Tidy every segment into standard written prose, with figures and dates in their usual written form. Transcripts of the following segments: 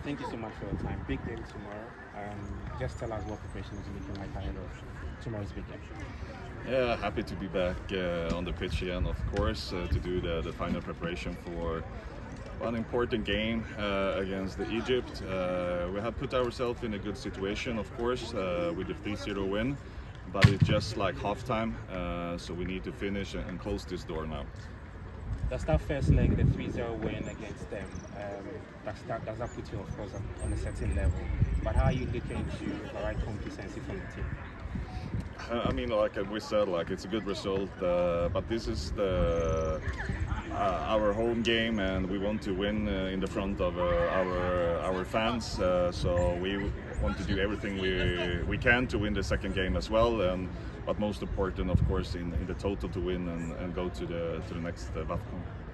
Thank you so much for your time. Big day tomorrow. Just tell us what preparation is looking like ahead of tomorrow's big game. Yeah, happy to be back on the pitch again, of course, to do the final preparation for one important game against Egypt. We have put ourselves in a good situation, of course, with the 3-0 win, but it's just like halftime, so we need to finish and close this door now. Does that first leg, the 3-0 win against them, does that put you, of course, on a certain level? But how are you looking to the right competency from the team? I mean, like we said, like it's a good result, but this is our home game, and we want to win in the front of our fans. So we want to do everything we can to win the second game as well. But most important, of course, in the total to win and go to the next AFCONQ.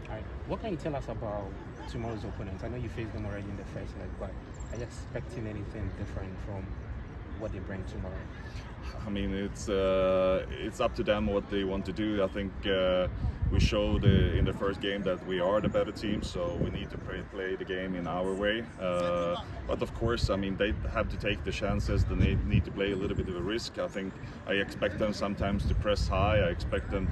Right. What can you tell us about tomorrow's opponents? I know you faced them already in the first leg, but are you expecting anything different from what they bring tomorrow? I mean, it's up to them what they want to do. I think we showed in the first game that we are the better team, so we need to play the game in our way. But of course, I mean, they have to take the chances. They need to play a little bit of a risk. I expect them sometimes to press high. I expect them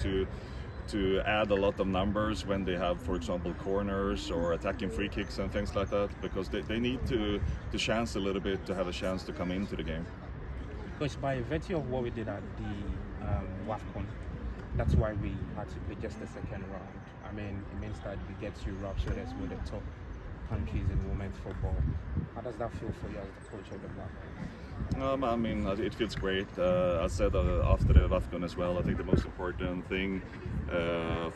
to add a lot of numbers when they have, for example, corners or attacking free kicks and things like that, because they need to chance a little bit to have a chance to come into the game. Because by virtue of what we did at the AFCONQ, that's why we had to play just the second round. I mean, it means that we get to rub shoulders with the top countries in women's football. How does that feel for you as the coach of the Black Lions? I mean, it feels great. I said after the AFCONQ as well, I think the most important thing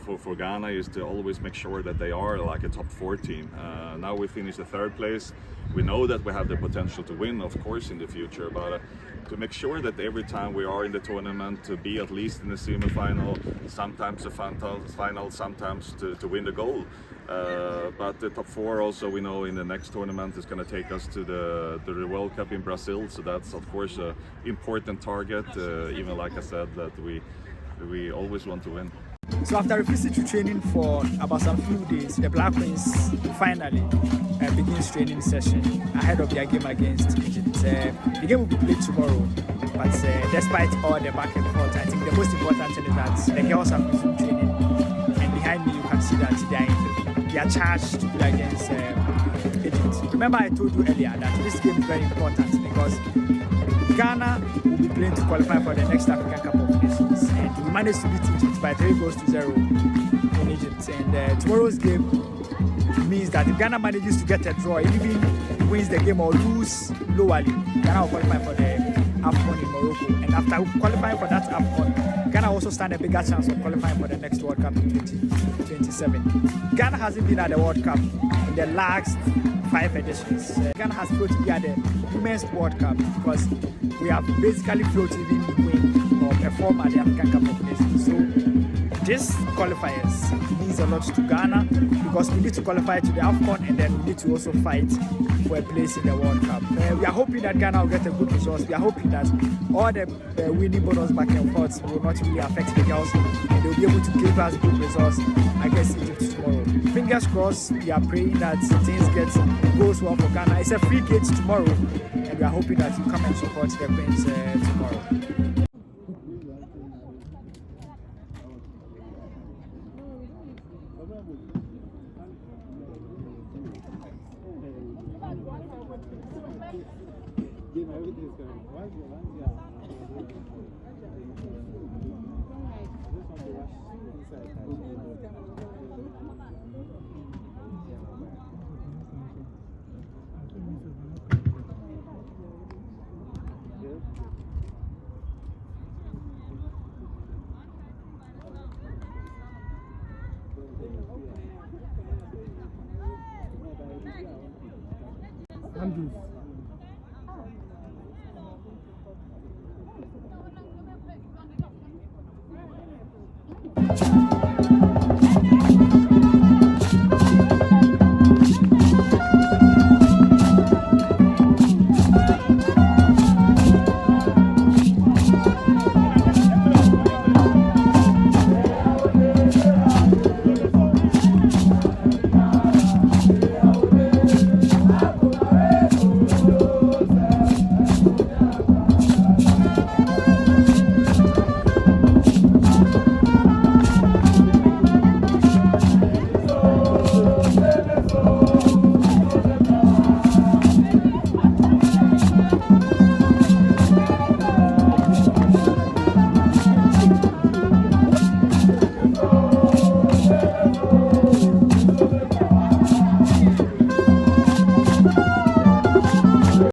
for Ghana is to always make sure that they are like a top 4 team. Now we finished the 3rd place. We know that we have the potential to win, of course, in the future, but to make sure that every time we are in the tournament, to be at least in the semi-final, sometimes the final, sometimes to win the goal. But the top 4 also, we know in the next tournament is going to take us to the World Cup in Brazil, so that's of course an important target, even like I said, that we always want to win. So after refusing to training for about some few days, the Black Queens finally begins training session ahead of their game against Egypt. The game will be played tomorrow, but despite all the back and forth, I think the most important thing is that the girls have resumed training, and behind me you can see that they are charged to play against Egypt. Remember I told you earlier that this game is very important because Ghana will be playing to qualify for the next African Cup of Nations, and we managed to beat Egypt by 3-0 in Egypt. And tomorrow's game means that if Ghana manages to get a draw, even wins the game or lose lowly, Ghana will qualify for the AFCONQ in Morocco. And after qualifying for that AFCONQ, Ghana also stand a bigger chance of qualifying for the next World Cup in 2027. Ghana hasn't been at the World Cup in the last 5 editions. Ghana has failed to be at the Women's World Cup because we have basically failed to even win or perform at the African Cup of Nations. So this qualifiers means a lot to Ghana because we need to qualify to the AFCONQ, and then we need to also fight for a place in the World Cup. We are hoping that Ghana will get a good result. We are hoping that all the winning bonus back and forth will not really affect the girls, and they will be able to give us good results against Egypt tomorrow. Fingers crossed, we are praying that things goes well for Ghana. It's a free gate tomorrow, and we are hoping that you come and support the Queens tomorrow. Andrews.